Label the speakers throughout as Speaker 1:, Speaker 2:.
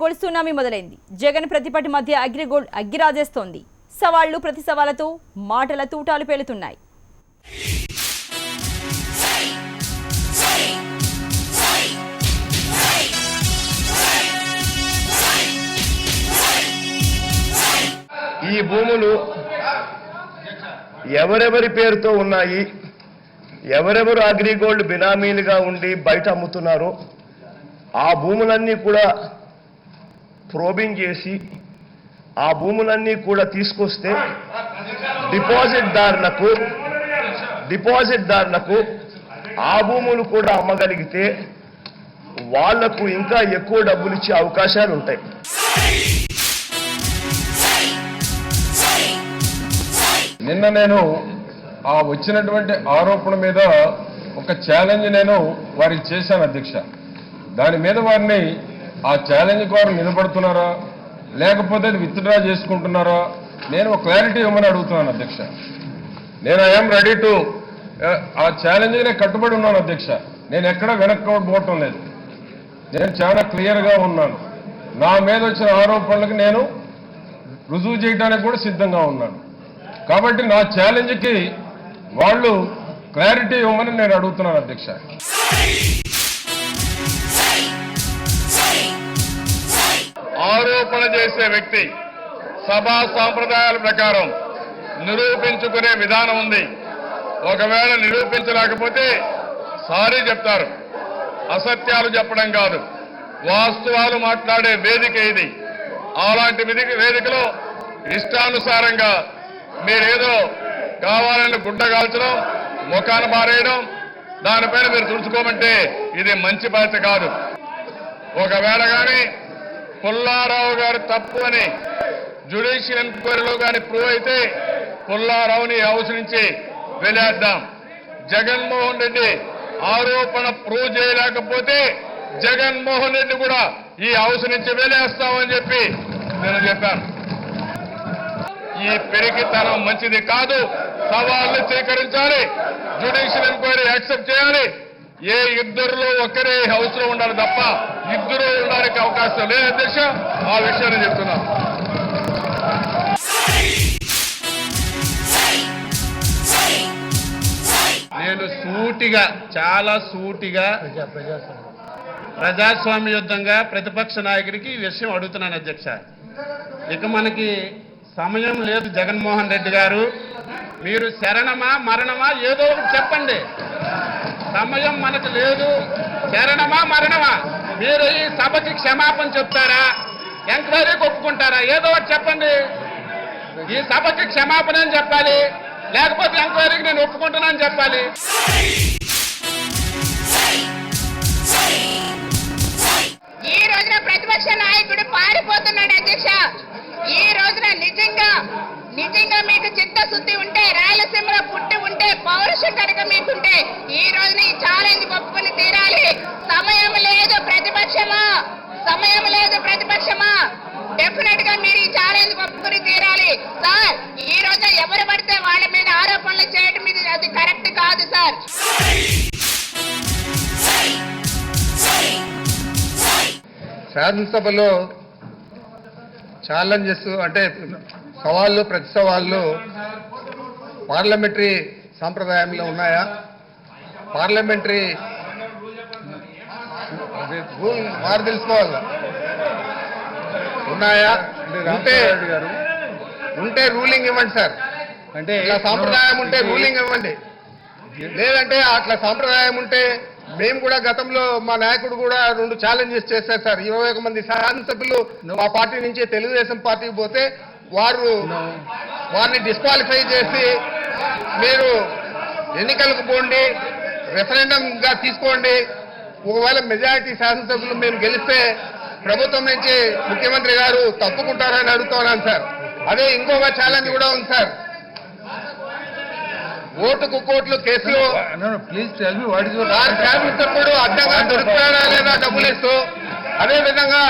Speaker 1: AgriGold tsunami మొదలైంది. జగన్ ప్రతిపటి మధ్య అగ్రిగోల్డ్ అగ్గిరాజేస్తోంది. సవాళ్లు ప్రతి సవాళ్లతో మాటల తూటాలు పేలుతున్నాయి.
Speaker 2: ఈ భూములు ఎవరెవరి పేరుతో ఉన్నాయి, ఎవరెవరు అగ్రిగోల్డ్ బినామీలుగా ఉండి బయట అమ్ముతున్నారో ఆ భూములన్నీ కూడా ప్రోబింగ్ చేసి ఆ భూములన్నీ కూడా తీసుకొస్తే డిపాజిట్దారులకు ఆ భూములు కూడా అమ్మగలిగితే వాళ్లకు ఇంకా ఎక్కువ డబ్బులు ఇచ్చే అవకాశాలు ఉంటాయి.
Speaker 3: నిన్న నేను ఆ వచ్చినటువంటి ఆరోపణ మీద ఒక ఛాలెంజ్ నేను వారికి చేశాను అధ్యక్ష. దాని మీద వారిని ఆ ఛాలెంజ్కి వారు నిలబడుతున్నారా లేకపోతే విత్డ్రా చేసుకుంటున్నారా నేను ఒక క్లారిటీ ఇవ్వమని అడుగుతున్నాను అధ్యక్ష. నేను ఐఎమ్ రెడీ టు ఆ ఛాలెంజ్కి నేను కట్టుబడి ఉన్నాను అధ్యక్ష. నేను ఎక్కడ వెనక్కపోవటం లేదు. నేను చాలా క్లియర్గా ఉన్నాను. నా మీద వచ్చిన ఆరోపణలకు నేను రుజువు చేయడానికి కూడా సిద్ధంగా ఉన్నాను. కాబట్టి నా ఛాలెంజ్కి వాళ్ళు క్లారిటీ ఇవ్వమని నేను అడుగుతున్నాను అధ్యక్ష.
Speaker 4: ఆరోపణ చేసే వ్యక్తి సభా సాంప్రదాయాల ప్రకారం నిరూపించుకునే విధానం ఉంది. ఒకవేళ నిరూపించలేకపోతే సారీ చెప్తారు. అసత్యాలు చెప్పడం కాదు, వాస్తవాలు మాట్లాడే వేదిక ఇది. అలాంటి వేదికలో ఇష్టానుసారంగా మీరేదో కావాలని గుడ్డగాల్చడం, ముఖాన బారేయడం, దానిపైన మీరు తుడుచుకోమంటే ఇది మంచి బాధ్యత కాదు. ఒకవేళ కానీ పుల్లారావు గారు తప్పు అని జ్యుడిషియల్ ఎంక్వైరీలో కానీ ప్రూవ్ అయితే పుల్లారావుని హౌస్ నుంచి వెలేద్దాం. జగన్మోహన్ రెడ్డి ఆరోపణ ప్రూవ్ చేయలేకపోతే జగన్మోహన్ రెడ్డి కూడా ఈ హౌస్ నుంచి వెలేస్తామని చెప్పి నేను చెప్పాను. ఈ పెరిగితనం మంచిది కాదు. సవాళ్లు స్వీకరించాలి. జ్యుడిషియల్ ఎంక్వైరీ యాక్సెప్ట్ చేయాలి. ఏ ఇద్దరులో ఒకరే హౌస్ లో ఉండాలి తప్ప ఇద్దరు ఉండడానికి అవకాశం లేదు అధ్యక్ష. ఆ విషయాన్ని చెప్తున్నాను.
Speaker 5: నేను చాలా సూటిగా ప్రజాస్వామ్యయుద్ధంగా ప్రతిపక్ష నాయకుడికి ఈ విషయం అడుగుతున్నాను అధ్యక్ష. ఇక మనకి సమయం లేదు. జగన్మోహన్ రెడ్డి గారు, మీరు శరణమా మరణమా ఏదో ఒకటి చెప్పండి. సమయం మనకు లేదు. శరణమా మరణమా? మీరు ఈ సభకి క్షమాపణ చెప్తారా, ఎంక్వైరీకి ఒప్పుకుంటారా? ఏదో ఒకటి చెప్పండి. ఈ సభకి క్షమాపణ అని చెప్పాలి, లేకపోతే ఎంక్వైరీకి నేను ఒప్పుకుంటున్నాను చెప్పాలి.
Speaker 6: ఈ రోజున ప్రతిపక్ష నాయకుడు పారిపోతున్నాడు అధ్యక్ష. ఈ రోజున నిజంగా మీకు చిత్తశుద్ధి ఉంటే, రాయలసీమలో పుట్టి ఉంటే, పౌరుషం కనుక మీకుంటే ఈ రోజున ఈ ఛాలెంజ్ ఒప్పుకొని తీరాలి. సమయం లేదు ప్రతిపక్షమా, డెఫినెట్ గా మీరు ఈ ఛాలెంజ్ ఒప్పుకొని తీరాలి. సార్, ఈ రోజున ఎవరు పడితే వాళ్ళ మీద ఆరోపణలు చేయడం ఇది అది కరెక్ట్ కాదు సార్.
Speaker 7: శాసనసభలో ఛాలెంజెస్ అంటే సవాళ్ళు ప్రతి సవాళ్ళు పార్లమెంటరీ సాంప్రదాయంలో ఉన్నాయా? పార్లమెంటరీ రూల్ వారు తెలుసుకోవాలి. ఉన్నాయా? ఉంటే రూలింగ్ ఇవ్వండి సార్. అంటే ఇట్లా సాంప్రదాయం ఉంటే రూలింగ్ ఇవ్వండి. లేదంటే అట్లా సాంప్రదాయం ఉంటే మేము కూడా గతంలో మా నాయకుడు కూడా 2 ఛాలెంజెస్ చేశారు సార్. 21 మంది శాసనసభ్యులు మా పార్టీ నుంచి తెలుగుదేశం పార్టీకి పోతే వారిని డిస్క్వాలిఫై చేసి మీరు ఎన్నికలకు పోండి, రెఫరెండంగా తీసుకోండి, ఒకవేళ మెజారిటీ శాసనసభ్యులు మేము గెలిస్తే ప్రభుత్వం నుంచి ముఖ్యమంత్రి గారు తప్పుకుంటారని అడుగుతున్నాను సార్. అదే ఇంకొక ఛాలెంజ్ కూడా ఉంది సార్. ఓటుకు కోట్లు కేసులో శాసనసభ్యుడు అడ్డంగా దొరుకుతాడా లేదా డబ్బులు ఇస్తూ, అదేవిధంగా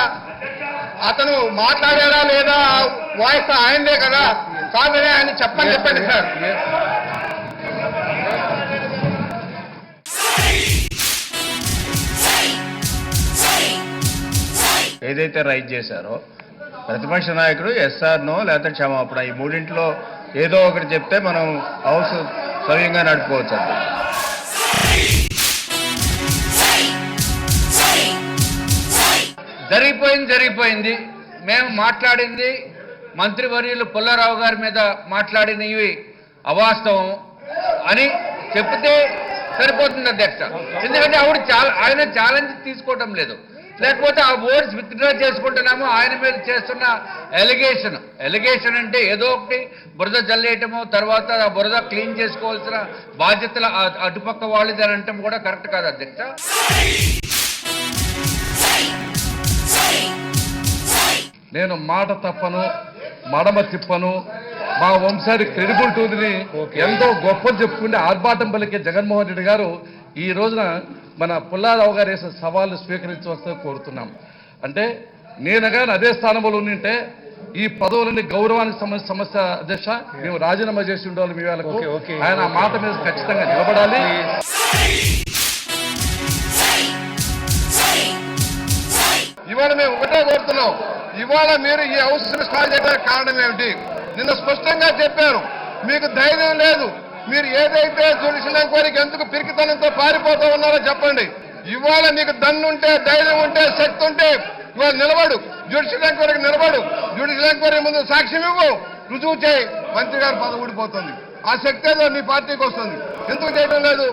Speaker 7: అతను మాట్లాడారా లేదా వాయిస్ ఆయనదే కదా కాదని ఆయన చెప్పండి సార్.
Speaker 8: ఏదైతే రైజ్ చేశారో ప్రతిపక్ష నాయకుడు ఎస్ఆర్ నో లేకపోతే క్షమాపణ ఈ మూడింటిలో ఏదో ఒకటి చెప్తే మనం హౌస్ సవ్యంగా నడుపుకోవచ్చు అండి.
Speaker 9: జరిగిపోయింది. మేము మాట్లాడింది మంత్రివర్యులు పుల్లారావు గారి మీద మాట్లాడినవి అవాస్తవం అని చెప్తే సరిపోతుంది అధ్యక్ష. ఎందుకంటే ఆయన ఛాలెంజ్ తీసుకోవటం లేదు, లేకపోతే ఆ వర్డ్స్ విత్డ్రా చేసుకుంటున్నాము. ఆయన మీద చేస్తున్న ఎలిగేషన్ అంటే ఏదో ఒకటి బురద జల్లేయటము, తర్వాత ఆ బురద క్లీన్ చేసుకోవాల్సిన బాధ్యతలు అటుపక్క వాళ్ళది అని అంటాం కూడా కరెక్ట్ కాదు అధ్యక్ష.
Speaker 3: నేను మాట తప్పను, మడమ తిప్పను, మా వంశానికి క్రెడిబిలిటీని ఎంతో గొప్ప చెప్పుకుంటే ఆర్భాటం పలికే జగన్మోహన్ రెడ్డి గారు ఈ రోజున మన పుల్లారావు గారు వేసిన సవాళ్ళు స్వీకరించవలసిందిగా కోరుతున్నాం. అంటే నేను కానీ అదే స్థానంలో ఉంటే ఈ పదవులని గౌరవానికి సంబంధించిన సమస్య అధ్యక్ష మేము రాజీనామా చేసి ఉండాలి. మీ వాళ్ళకు ఆయన ఆ మాట మీద ఖచ్చితంగా నిలబడాలి.
Speaker 7: ఇవాళ మేము ఒకటే కోరుతున్నాం, ఇవాళ మీరు ఈ హౌస్ స్టార్ట్ చేయడానికి కారణం ఏమిటి? నిన్న స్పష్టంగా చెప్పారు, మీకు ధైర్యం లేదు, మీరు ఏదైతే జ్యుడిషియల్ ఎంక్వైరీకి ఎందుకు పిరికితనంతో పారిపోతూ ఉన్నారో చెప్పండి. ఇవాళ మీకు దన్నుంటే, ధైర్యం ఉంటే, శక్తి ఉంటే ఇవాళ నిలబడు, జ్యుడిషియల్ ఎంక్వైరీకి నిలబడు. జ్యుడిషియల్ ఎంక్వైరీ ముందు సాక్ష్యం ఇవ్వు, రుజువు చేయి, మంత్రి గారు పదవి ఊడిపోతుంది. ఆ శక్తి ఏదో నీ పార్టీకి వస్తుంది. ఎందుకు చేయడం లేదు?